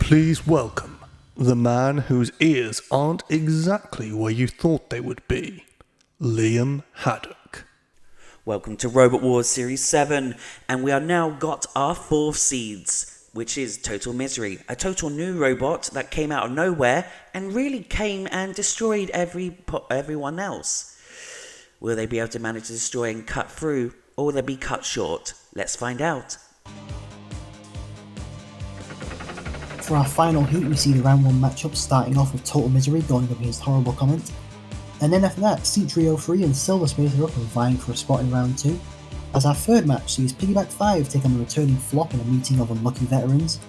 Please welcome the man whose ears aren't exactly where you thought they would be, Liam Haddock. Welcome to Robot Wars Series 7, and we are now got our 4th seeds, which is Total Misary, a total new robot that came out of nowhere and really came and destroyed everyone else. Will they be able to manage to destroy and cut through, or will they be cut short? Let's find out. For our final heat, we see the round 1 matchup starting off with Total Misary going up against Horrible Comment. And then after that, C303 and Silver Space are up and vying for a spot in round 2. As our third match sees Piggyback 5 take on the returning Flop in a meeting of unlucky veterans.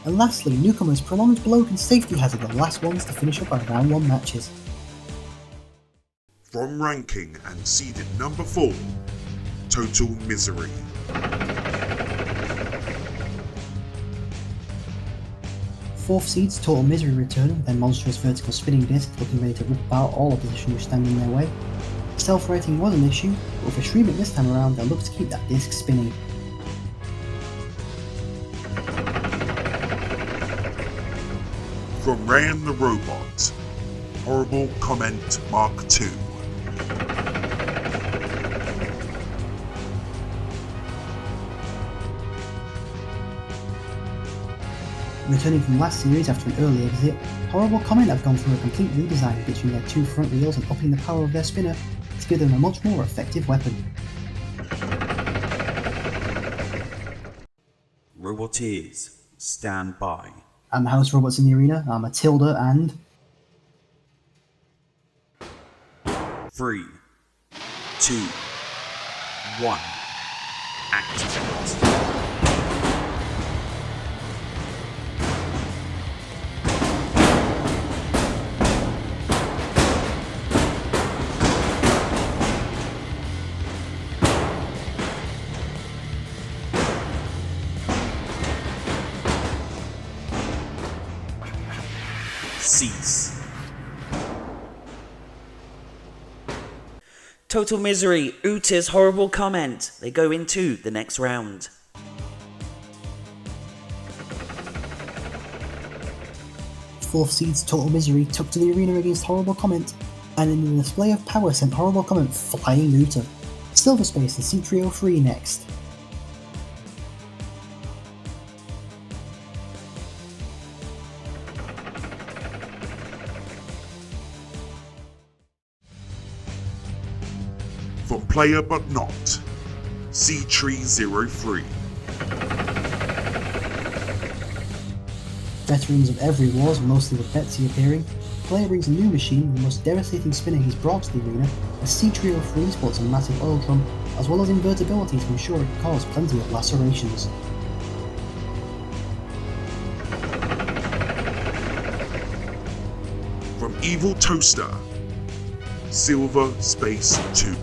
And lastly, newcomers Prolonged Bloat and Safety Hazard are the last ones to finish up our round 1 matches. From ranking and seeded number 4, Total Misary. Fourth seeds Total Misary returning, their monstrous vertical spinning disc looking ready to rip about all opposition who stand in their way. Self-righting was an issue, but with a Shriek this time around they'll look to keep that disc spinning. From Rayan the Robot, Horrible Comment Mark II. Returning from last series after an early exit, Horrible Comment have gone through a complete redesign between their 2 front wheels and upping the power of their spinner to give them a much more effective weapon. Roboteers, stand by. I'm the house robots in the arena, I'm Matilda and... 3, 2, 1, activate. Cease. Total Misary, Uta's Horrible Comment. They go into the next round. Fourth seeds Total Misary took to the arena against Horrible Comment, and in a display of power sent Horrible Comment flying Uta. Silver Space and C303 next. From Player But Not, C303. Veterans of every wars, mostly with Betsy appearing, Player brings a new machine, the most devastating spinner he's brought to the arena, as C303 sports a massive oil drum, as well as invertibility to ensure it can cause plenty of lacerations. From Evil Toaster, Silver Space 2.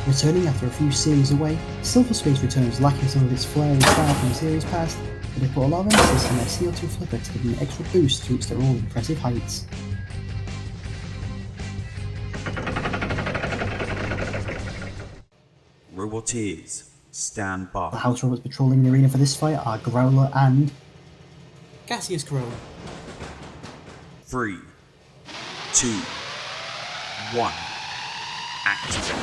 Returning after a few series away, Silver Space returns lacking some of its flair and style from the series past, but they put a lot of emphasis on their CO2 flipper to give them an extra boost to reach their own impressive heights. Roboteers, stand by. The house robots patrolling the arena for this fight are Growler and... Gaseous Growler. 3, 2, 1, activate.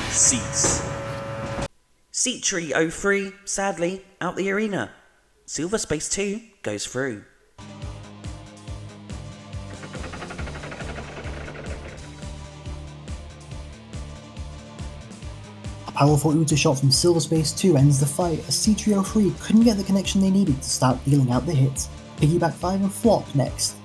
Cease. C303, sadly, out the arena. Silver Space 2 goes through. A powerful Uta shot from Silver Space 2 ends the fight as C303 couldn't get the connection they needed to start dealing out the hits. Piggyback 5 and Flop next.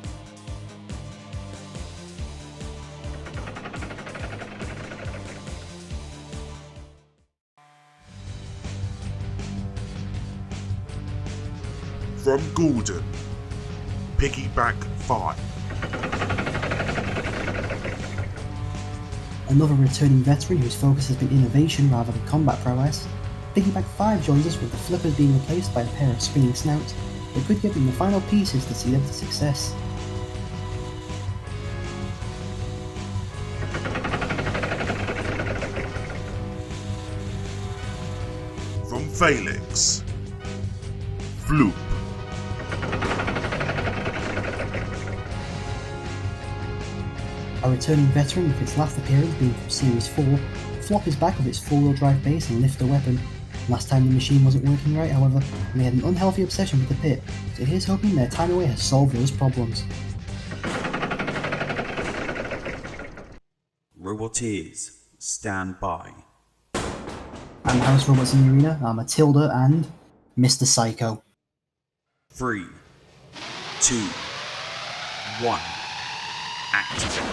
From Gordon, Piggyback 5. Another returning veteran whose focus has been innovation rather than combat prowess, Piggyback 5 joins us with the flippers being replaced by a pair of spinning snouts that could give them the final pieces to see them to success. From Phalanx, Floop. A returning veteran with its last appearance being from Series 4, Flop is back with its 4-wheel drive base and lifter weapon. Last time the machine wasn't working right, however, and they had an unhealthy obsession with the pit, so here's hoping their time away has solved those problems. Roboteers, stand by. And the house robots in the arena are Matilda and Mr. Psycho. 3, 2, 1. Activate.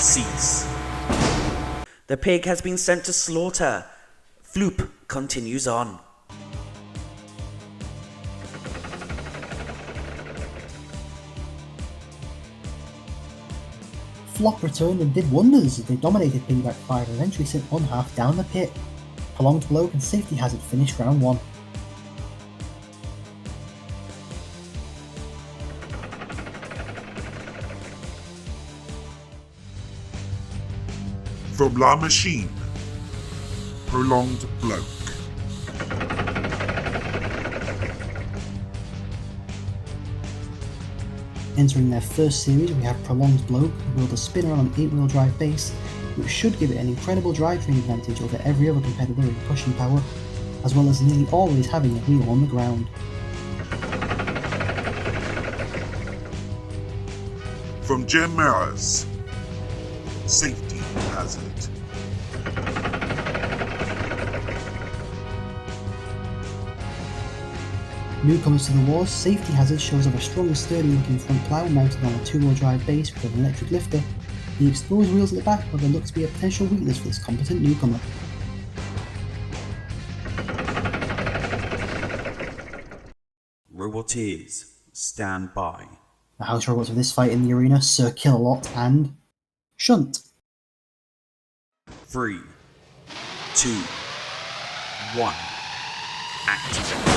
Cease. The pig has been sent to slaughter. Floop continues on. Flop returned and did wonders as they dominated Piggyback 5 and eventually sent one half down the pit. Prolonged Blow and Safety Hazard finished round 1. From La Machine, Prolonged Bloke. Entering their first series, we have Prolonged Blow, who wield a spinner on an 8-wheel drive base, which should give it an incredible drivetrain advantage over every other competitor in pushing power, as well as nearly always having a wheel on the ground. From Gem Mirrors, Safety Hazard. Newcomers to the wars, Safety Hazard shows off a strong and sturdy looking front plough mounted on a two-wheel drive base with an electric lifter. The exposed wheels at the back have look to be a potential weakness for this competent newcomer. Roboteers, stand by. The house robots of this fight in the arena, Sir Kill-A-Lot and Shunt. 3, 2, 1. Activate.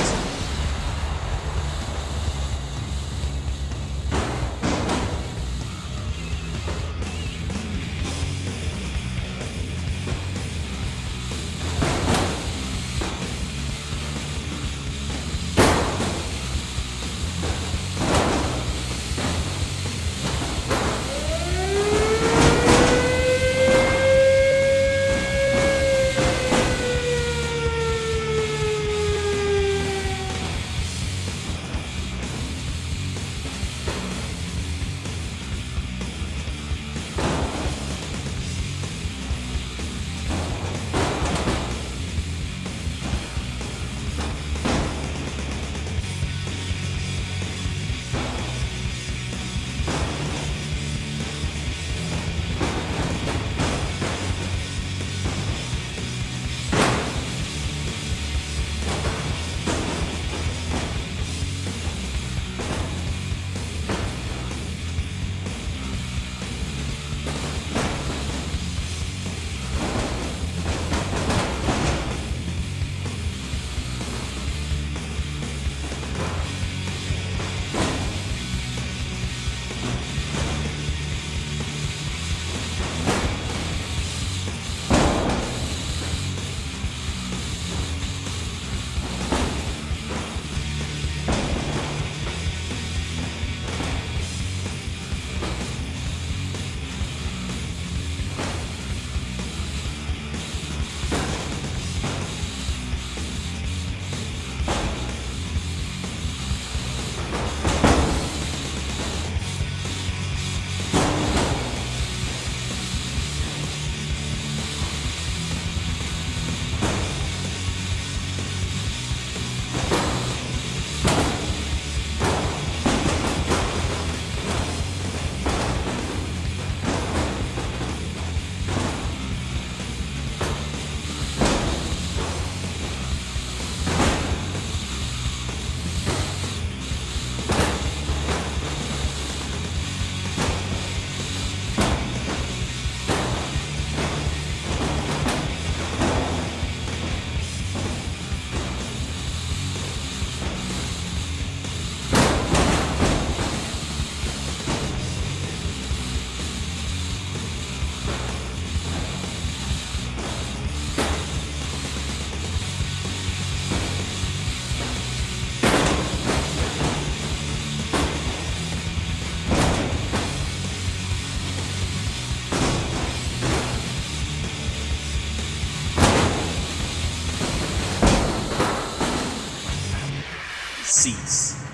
Cease.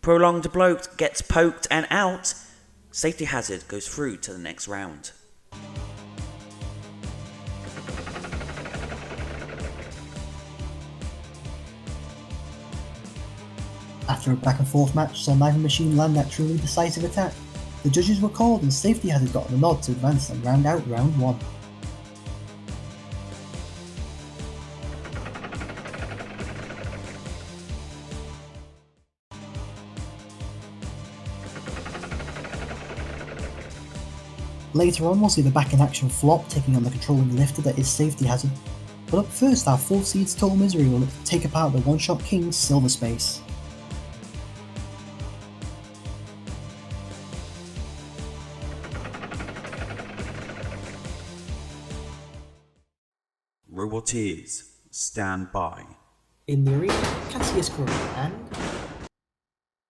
Prolonged bloke gets poked and out. Safety Hazard goes through to the next round. After a back and forth match saw neither machine land that truly decisive attack, the judges were called and Safety Hazard got the nod to advance and round out round 1. Later on we'll see the back in action flop taking on the controlling lifter that is Safety Hazard, but up first our 4th seeds Total Misary will look to take apart the one-shot king Silver Space. Roboteers, stand by. In the arena, Cassius Curry and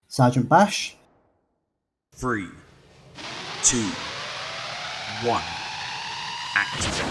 Sergeant Bash. 3, 2, 1. Activate.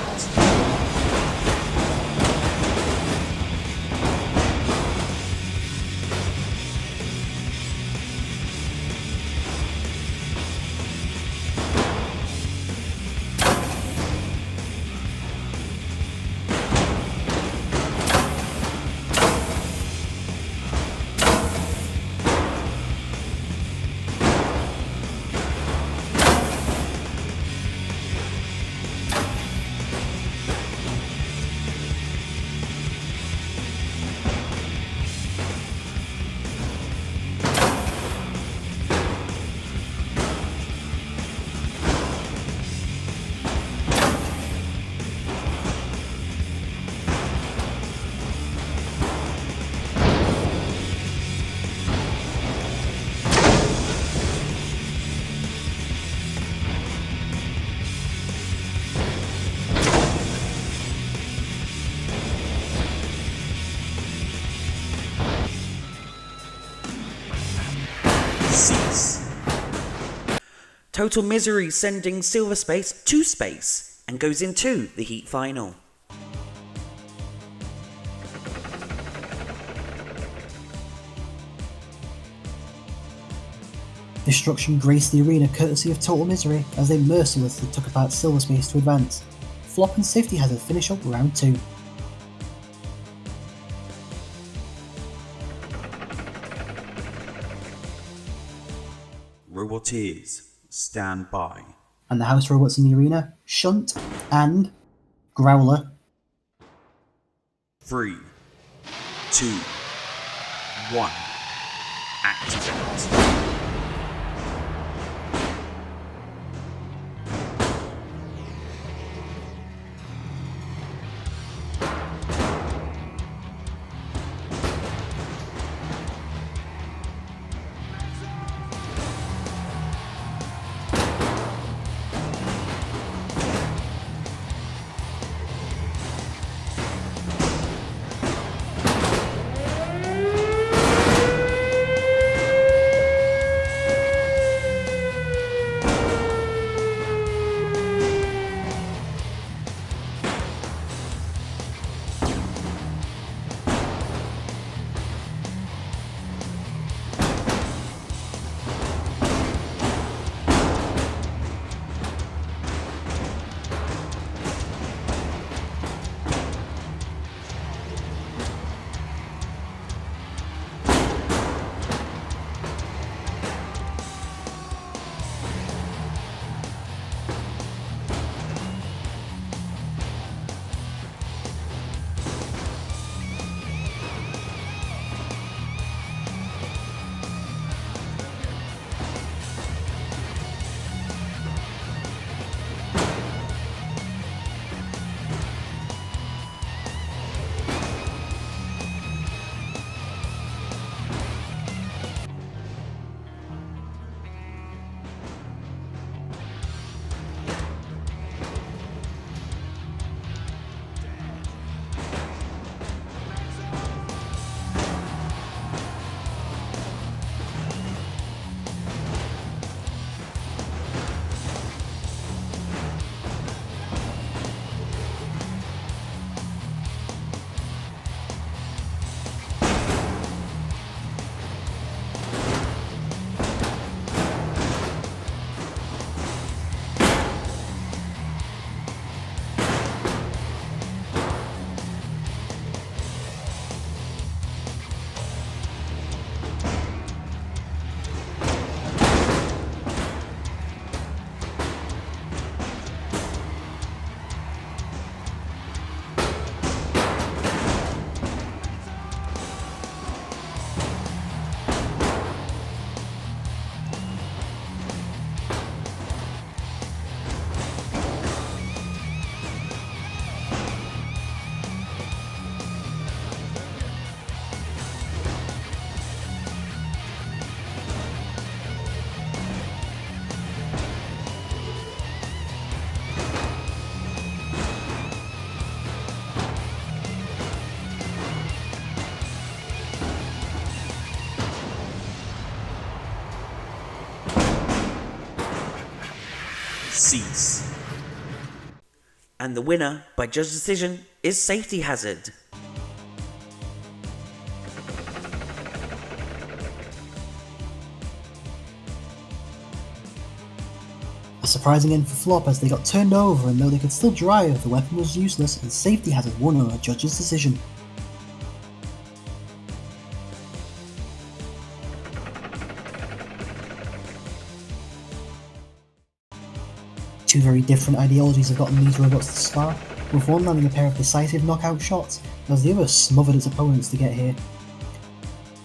cease, Total Misary sending Silver Space to space and goes into the Heat Final. Destruction graced the arena courtesy of Total Misary as they mercilessly took apart Silver Space to advance. Flop and Safety Hazard finish up round 2. Roboteers, stand by. And the house robots in the arena, Shunt and Growler. 3, 2, 1, activate. Cease. And the winner, by judge decision, is Safety Hazard. A surprising end for Flop as they got turned over, and though they could still drive, the weapon was useless and Safety Hazard won on a judge's decision. Two very different ideologies have gotten these robots this far, with one landing a pair of decisive knockout shots, as the other smothered its opponents to get here.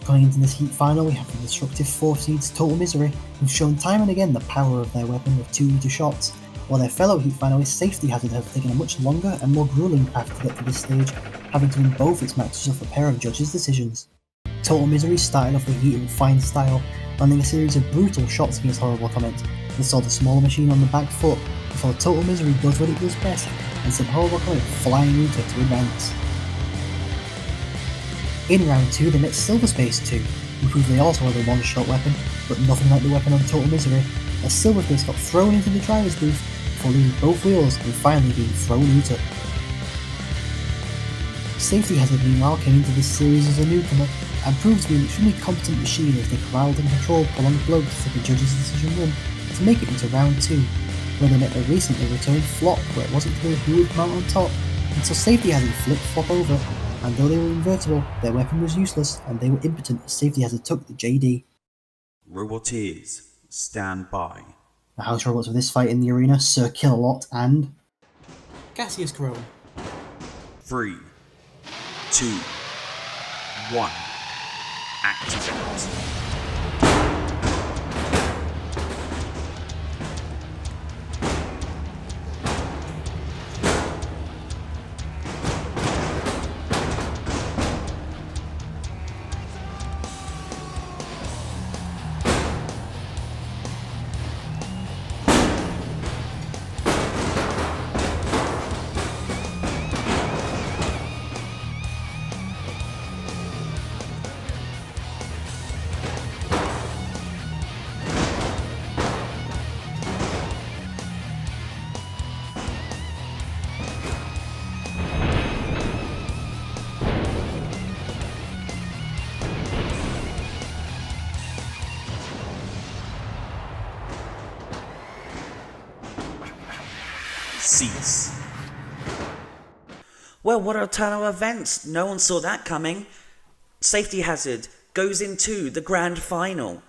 Going into this heat final, we have the destructive 4th seeds Total Misary, who've shown time and again the power of their weapon with 2 meter shots, while their fellow heat finalist Safety Hazard have taken a much longer and more grueling path to get to this stage, having to win both its matches off a pair of judges' decisions. Total Misary started off the heat in fine style, landing a series of brutal shots against Horrible Comment. They saw the smaller machine on the back foot before Total Misary does what it does best and sent Horrible Comment flying into it to advance. In round 2 they met Silver Space 2, We proved they also had a one-shot weapon, but nothing like the weapon on Total Misery, as Silverface got thrown into the driver's booth before losing both wheels and finally being thrown into. Safety Hazard meanwhile came into this series as a newcomer and proved to be an extremely competent machine as they corralled and controlled prolonged blows for the judge's decision win to make it into round 2, where they met a recently returned flop where it wasn't clear who would come out on top until Safety Hazard flipped flop over, and though they were invertible, their weapon was useless and they were impotent as Safety Hazard took the JD. Roboteers, stand by. The house robots of this fight in the arena, Sir Killalot and Cassius Crone. 3, 2, 1. Activate. Cease. Well, what a ton of events. No one saw that coming. Safety Hazard goes into the grand final.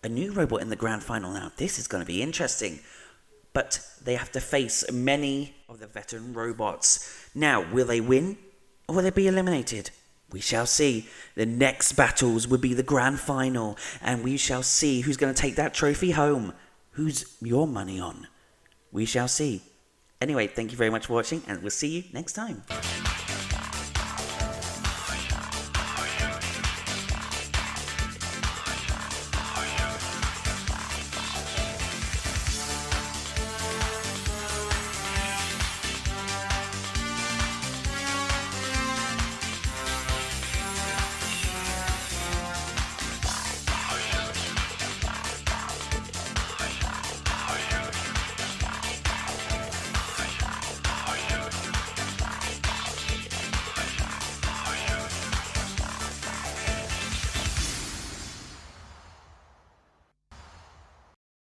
A new robot in the grand final now. This is going to be interesting. But they have to face many of the veteran robots. Now, will they win or will they be eliminated? We shall see. The next battles will be the grand final, and we shall see who's going to take that trophy home. Who's your money on? We shall see. Anyway, thank you very much for watching, and we'll see you next time.